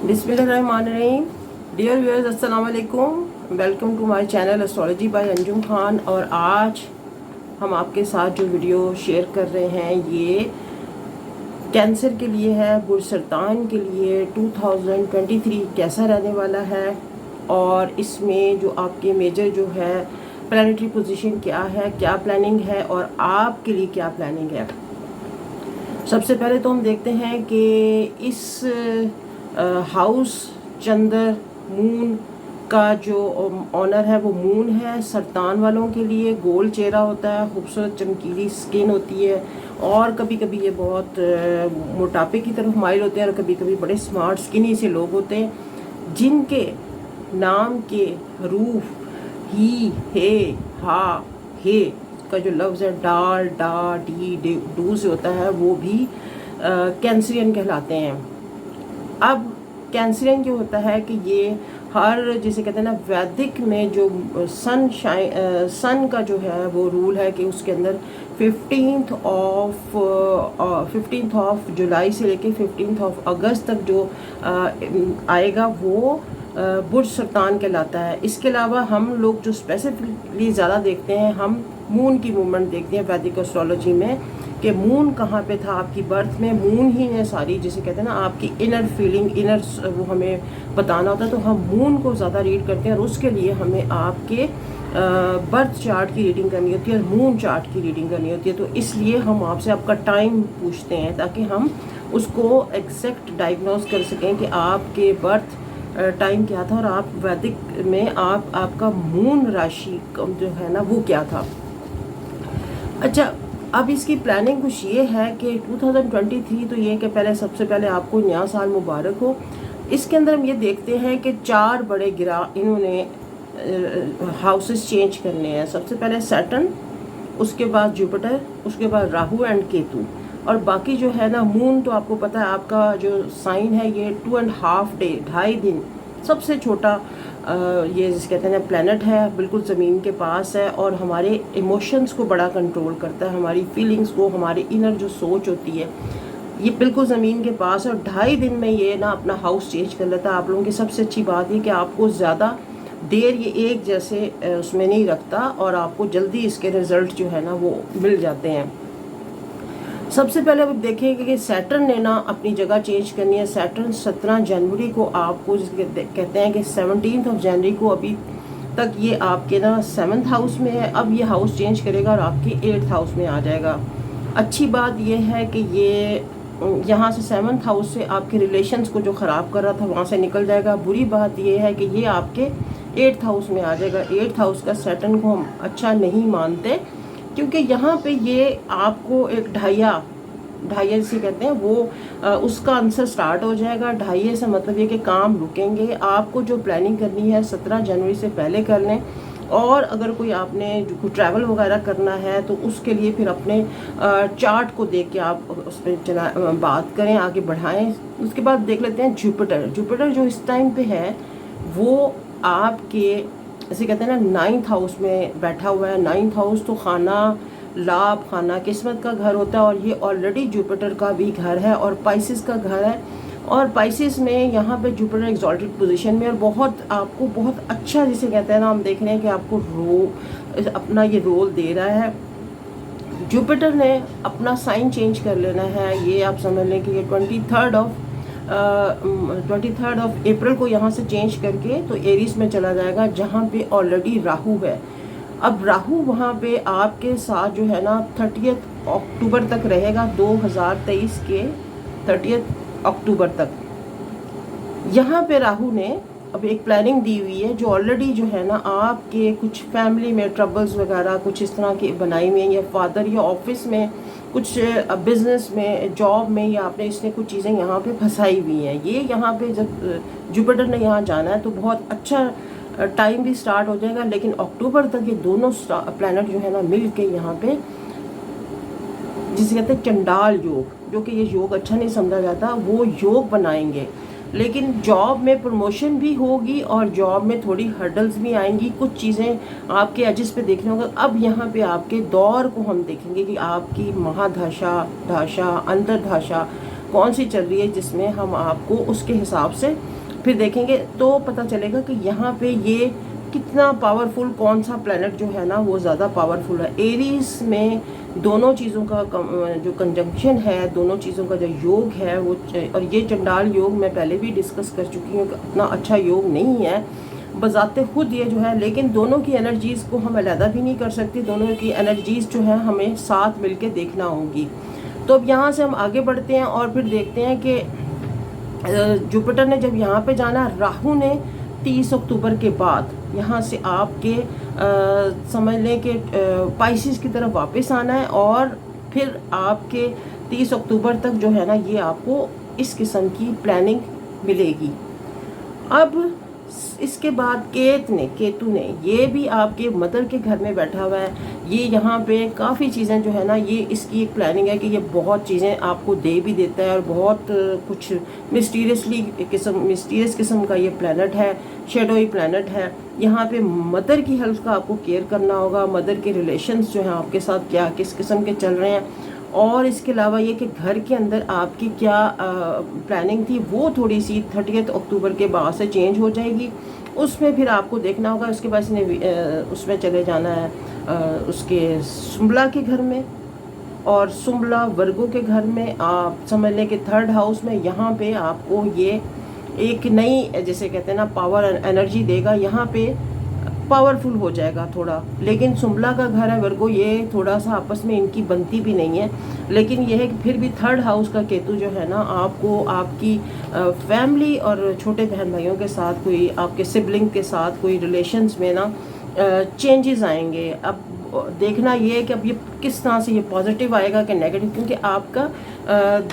बिस्मिल्लाहिर्रहमानिर्रहीम। Dear viewers, अस्सलाम वालेकुम। Welcome to my channel astrology by Anjum Khan. और आज हम आपके साथ जो वीडियो शेयर कर रहे हैं ये कैंसर के लिए है, बुर्ज सरतान के लिए 2023 कैसा रहने वाला है और इसमें जो आपके मेजर जो है प्लानिटरी पोजीशन क्या है, क्या प्लानिंग है और आपके लिए क्या प्लानिंग है। सबसे पहले तो हम देखते हैं कि इस हाउस चंद्र मून का जो ऑनर है वो मून है। सरतान वालों के लिए गोल चेहरा होता है, खूबसूरत चमकीली स्किन होती है और कभी कभी ये बहुत मोटापे की तरफ माइल होते हैं और कभी कभी बड़े स्मार्ट स्किनी से लोग होते हैं जिनके नाम के हरूफ ही, हे, हा, हे का जो लफ्ज़ है डाल, डा, डी, डू से होता है वो भी कैंसरियन कहलाते हैं। अब कैंसरियन जो होता है कि ये हर जिसे कहते हैं ना वैदिक में जो सन का जो है वो रूल है कि उसके अंदर 15th ऑफ जुलाई से लेके 15th ऑफ अगस्त तक जो आएगा वो बुर्ज सरतान कहलाता है। इसके अलावा हम लोग जो स्पेसिफिकली ज़्यादा देखते हैं, हम मून की मूवमेंट देखते हैं वैदिक एस्ट्रोलॉजी में कि मून कहाँ पे था आपकी बर्थ में। मून ही ने सारी जिसे कहते हैं ना आपकी इनर फीलिंग, इनर वो हमें बताना होता है, तो हम मून को ज़्यादा रीड करते हैं और उसके लिए हमें आपके बर्थ चार्ट की रीडिंग करनी होती है और मून चार्ट की रीडिंग करनी होती है। तो इसलिए हम आपसे आपका टाइम पूछते हैं ताकि हम उसको एग्जैक्ट डायग्नोज कर सकें कि आपके बर्थ टाइम क्या था और आप वैदिक में आपका मून राशि जो है ना वो क्या था। अच्छा, अब इसकी प्लानिंग कुछ ये है कि 2023 तो ये कि पहले सबसे पहले आपको नया साल मुबारक हो। इसके अंदर हम ये देखते हैं कि 4 बड़े गिरा इन्होंने हाउसेस चेंज करने हैं। सबसे पहले सैटर्न, उसके बाद जुपिटर, उसके बाद राहु एंड केतु और बाकी जो है ना मून तो आपको पता है आपका जो साइन है ये 2.5 डे, 2.5 दिन सबसे छोटा ये जिसे कहते हैं ना प्लैनेट है, बिल्कुल ज़मीन के पास है और हमारे इमोशंस को बड़ा कंट्रोल करता है, हमारी फीलिंग्स को, हमारी इनर जो सोच होती है ये बिल्कुल ज़मीन के पास है और 2.5 दिन में ये ना अपना हाउस चेंज कर लेता है। आप लोगों की सबसे अच्छी बात है कि आपको ज़्यादा देर ये एक जैसे उसमें नहीं रखता और आपको जल्दी इसके रिज़ल्ट जो है ना वो मिल जाते हैं। सबसे पहले अब देखेंगे कि सैटर्न ने ना अपनी जगह चेंज करनी है। सैटर्न 17 जनवरी को आपको कहते हैं कि 17 जनवरी को अभी तक ये आपके ना 7th हाउस में है, अब ये हाउस चेंज करेगा और आपके 8th हाउस में आ जाएगा। अच्छी बात ये है कि ये यहाँ से 7th हाउस से आपके रिलेशंस को जो ख़राब कर रहा था वहाँ से निकल जाएगा। बुरी बात ये है कि ये आपके 8th हाउस में आ जाएगा। 8th हाउस का सैटर्न को हम अच्छा नहीं मानते क्योंकि यहाँ पे ये आपको एक ढाइया से कहते हैं वो उसका आंसर स्टार्ट हो जाएगा। ढाइये से मतलब ये कि काम रुकेंगे। आपको जो प्लानिंग करनी है 17 जनवरी से पहले कर लें और अगर कोई आपने जो ट्रैवल वगैरह करना है तो उसके लिए फिर अपने चार्ट को देख के आप उस पर बात करें, आगे बढ़ाएं। उसके बाद देख लेते हैं जुपिटर जो इस टाइम पे है वो आपके जैसे कहते हैं ना 9th हाउस में बैठा हुआ है। 9th हाउस तो खाना लाभ, खाना, किस्मत का घर होता है और ये ऑलरेडी जुपिटर का भी घर है और पाइसिस का घर है और पाइसिस में यहाँ पे जुपिटर एक्सॉल्टेड पोजीशन में और बहुत आपको बहुत अच्छा जिसे कहते हैं ना हम देख रहे हैं कि आपको अपना ये रोल दे रहा है। जुपिटर ने अपना साइन चेंज कर लेना है। ये आप समझ लें कि ये 23rd ऑफ अप्रैल को यहाँ से चेंज करके तो एरीज में चला जाएगा जहाँ पे ऑलरेडी राहु है। अब राहु वहाँ पे आपके साथ जो है ना 30 अक्टूबर तक रहेगा, 2023 के 30 अक्टूबर तक। यहाँ पे राहु ने अब एक प्लानिंग दी हुई है जो ऑलरेडी जो है ना आपके कुछ फैमिली में ट्रबल्स वगैरह कुछ इस तरह की बनाई हुई हैं या फादर या ऑफिस में कुछ बिजनेस में, जॉब में या आपने इसने कुछ चीज़ें यहाँ पे फंसाई हुई हैं। ये यहाँ पे जब जुपिटर ने यहाँ जाना है तो बहुत अच्छा टाइम भी स्टार्ट हो जाएगा, लेकिन अक्टूबर तक ये दोनों प्लैनेट जो है ना मिल के यहाँ पे जिसे कहते हैं चंडाल योग, जो कि ये योग अच्छा नहीं समझा जाता, वो योग बनाएंगे। लेकिन जॉब में प्रमोशन भी होगी और जॉब में थोड़ी हर्डल्स भी आएंगी, कुछ चीज़ें आपके एजेस पे देखने होगा। अब यहाँ पे आपके दौर को हम देखेंगे कि आपकी महादशा, अंतर्दशा कौन सी चल रही है, जिसमें हम आपको उसके हिसाब से फिर देखेंगे तो पता चलेगा कि यहाँ पे ये कितना पावरफुल, कौन सा प्लैनेट जो है ना वो ज़्यादा पावरफुल है। एरीज में दोनों चीज़ों का जो कंजंक्शन है, दोनों चीज़ों का जो योग है वो, और ये चंडाल योग मैं पहले भी डिस्कस कर चुकी हूँ कि इतना अच्छा योग नहीं है बजाते खुद ये जो है, लेकिन दोनों की एनर्जीज़ को हम अलहदा भी नहीं कर सकते, दोनों की एनर्जीज़ जो है हमें साथ मिलके देखना होगी। तो अब यहाँ से हम आगे बढ़ते हैं और फिर देखते हैं कि जुपिटर ने जब यहाँ पे जाना, राहु ने 30 अक्टूबर के बाद यहाँ से आपके समझ लें कि पाइसिस की तरफ वापस आना है, और फिर आपके 30 अक्टूबर तक जो है ना ये आपको इस किस्म की प्लानिंग मिलेगी। अब इसके बाद केतु ने ये भी आपके मदर के घर में बैठा हुआ है। ये यहाँ पे काफ़ी चीज़ें जो है ना, ये इसकी एक प्लानिंग है कि ये बहुत चीज़ें आपको दे भी देता है, और बहुत कुछ मिस्टीरियस किस्म का ये प्लैनेट है, शेडोई प्लैनेट है। यहाँ पे मदर की हेल्थ का आपको केयर करना होगा, मदर के रिलेशंस जो हैं आपके साथ क्या किस किस्म के चल रहे हैं, और इसके अलावा ये कि घर के अंदर आपकी क्या प्लानिंग थी वो थोड़ी सी 30 अक्टूबर के बाद से चेंज हो जाएगी। उसमें फिर आपको देखना होगा। उसके बाद इसने उसमें चले जाना है उसके सुम्बला के घर में, और सुम्बला वर्गों के घर में आप समझ लें कि 3rd हाउस में। यहाँ पे आपको ये एक नई, जैसे कहते हैं ना, पावर एनर्जी देगा, यहाँ पे पावरफुल हो जाएगा थोड़ा। लेकिन सुम्बला का घर है वर्गो, ये थोड़ा सा आपस में इनकी बनती भी नहीं है, लेकिन यह है कि फिर भी 3rd हाउस का केतु जो है ना आपको आपकी फैमिली और छोटे बहन भाइयों के साथ, कोई आपके सिबलिंग के साथ कोई रिलेशंस में ना चेंजेस आएंगे। अब देखना ये है कि अब ये किस तरह से ये पॉजिटिव आएगा कि नेगेटिव, क्योंकि आपका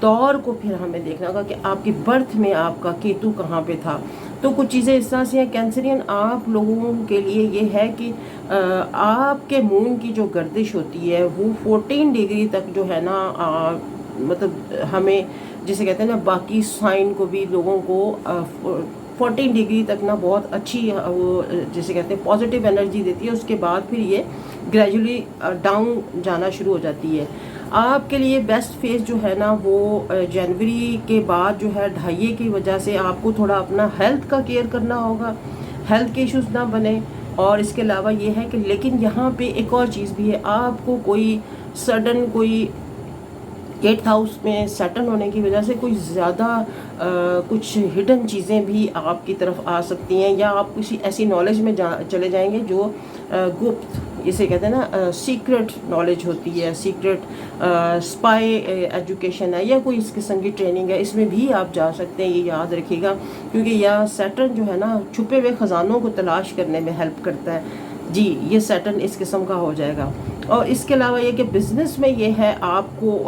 दौर को फिर हमें देखना होगा कि आपकी बर्थ में आपका केतु कहाँ पे था। तो कुछ चीज़ें इस तरह से हैं। कैंसरियन आप लोगों के लिए ये है कि आपके मून की जो गर्दिश होती है वो 14 डिग्री तक जो है ना, मतलब हमें जिसे कहते हैं ना, बाकी साइन को भी लोगों को 14 डिग्री तक ना बहुत अच्छी वो जिसे कहते हैं पॉजिटिव एनर्जी देती है। उसके बाद फिर ये ग्रेजुअली डाउन जाना शुरू हो जाती है। आपके लिए बेस्ट फेज जो है ना वो जनवरी के बाद जो है, ढाइये की वजह से आपको थोड़ा अपना हेल्थ का केयर करना होगा, हेल्थ के इश्यूज ना बने। और इसके अलावा ये है कि लेकिन यहाँ पे एक और चीज़ भी है, आपको कोई सडन कोई 8th हाउस में सैटर्न होने की वजह से कोई ज़्यादा कुछ हिडन चीज़ें भी आपकी तरफ आ सकती हैं, या आप किसी ऐसी नॉलेज में चले जाएंगे जो गुप्त, इसे कहते हैं ना सीक्रेट नॉलेज होती है, सीक्रेट स्पाई एजुकेशन है, या कोई इस किस्म की ट्रेनिंग है, इसमें भी आप जा सकते हैं। ये याद रखिएगा, क्योंकि यह सैटर्न जो है ना छुपे हुए ख़जानों को तलाश करने में हेल्प करता है। जी, ये सैटर्न इस किस्म का हो जाएगा। और इसके अलावा ये कि बिज़नेस में ये है आपको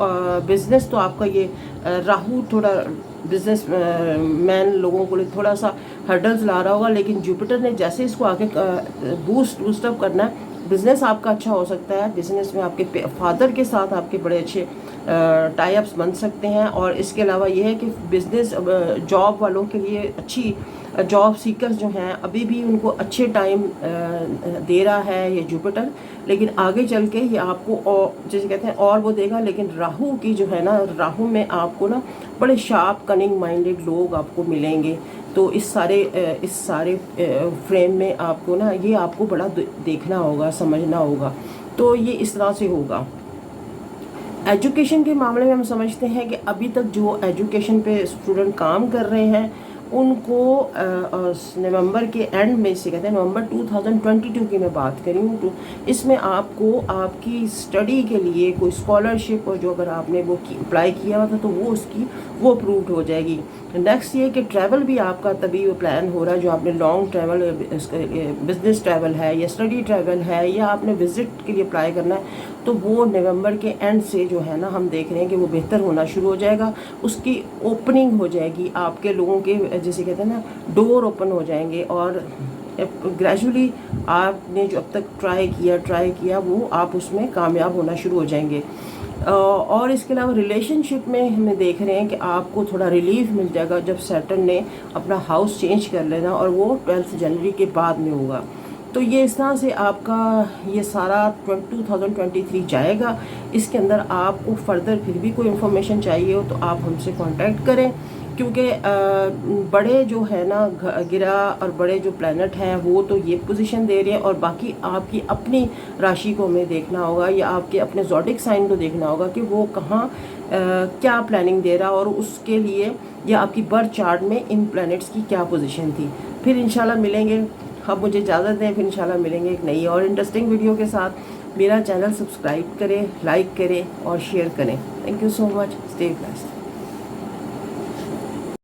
बिज़नेस तो आपका ये राहु थोड़ा बिजनेस मैन लोगों को थोड़ा सा हर्डल्स ला रहा होगा, लेकिन जुपिटर ने जैसे इसको आगे बूस्ट अप करना है, बिज़नेस आपका अच्छा हो सकता है। बिज़नेस में आपके फादर के साथ आपके बड़े अच्छे टाई अप्स बन सकते हैं। और इसके अलावा ये है कि बिज़नेस जॉब वालों के लिए अच्छी, जॉब सीकर्स जो हैं अभी भी उनको अच्छे टाइम दे रहा है ये जुपिटर, लेकिन आगे चल के ये आपको और जैसे कहते हैं और वो देगा। लेकिन राहु की जो है ना, राहु में आपको ना बड़े शार्प कनिंग माइंडेड लोग आपको मिलेंगे। तो इस सारे फ्रेम में आपको ना ये आपको बड़ा देखना होगा, समझना होगा। तो ये इस तरह से होगा। एजुकेशन के मामले में हम समझते हैं कि अभी तक जो एजुकेशन पे स्टूडेंट काम कर रहे हैं उनको नवंबर के एंड में से कहते हैं, नवंबर 2022 की मैं बात करी हूँ, तो इसमें आपको आपकी स्टडी के लिए कोई स्कॉलरशिप और जो अगर आपने वो अप्लाई किया हुआ था तो वो अप्रूव्ड हो जाएगी। नेक्स्ट ये कि ट्रैवल भी आपका तभी वो प्लान हो रहा है, जो आपने लॉन्ग ट्रैवल, बिजनेस ट्रैवल है या स्टडी ट्रैवल है या आपने विजिट के लिए अप्लाई करना है, तो वो नवंबर के एंड से जो है ना हम देख रहे हैं कि वो बेहतर होना शुरू हो जाएगा। उसकी ओपनिंग हो जाएगी, आपके लोगों के जैसे कहते हैं ना डोर ओपन हो जाएंगे, और ग्रेजुअली आपने जो अब तक ट्राई किया वो आप उसमें कामयाब होना शुरू हो जाएंगे। और इसके अलावा रिलेशनशिप में हमें देख रहे हैं कि आपको थोड़ा रिलीफ मिल जाएगा जब सैटर्न ने अपना हाउस चेंज कर लेना, और वो 12 जनवरी के बाद में होगा। तो ये इस तरह से आपका ये सारा 2023 जाएगा। इसके अंदर आपको फर्दर फिर भी कोई इन्फॉर्मेशन चाहिए हो तो आप हमसे कांटेक्ट करें, क्योंकि बड़े जो है ना ग्रह और बड़े जो प्लैनेट हैं वो तो ये पोजीशन दे रहे हैं, और बाकी आपकी अपनी राशि को हमें देखना होगा या आपके अपने ज़ोडिक साइन को देखना होगा कि वो कहाँ क्या प्लानिंग दे रहा, और उसके लिए या आपकी बर्थ चार्ट में इन प्लैनेट्स की क्या पोजीशन थी। फिर इंशाल्लाह मिलेंगे। अब मुझे इजाज़त दें, फिर इंशाल्लाह मिलेंगे एक नई और इंटरेस्टिंग वीडियो के साथ। मेरा चैनल सब्सक्राइब करें, लाइक करें और शेयर करें। Thank you so much. Stay blessed.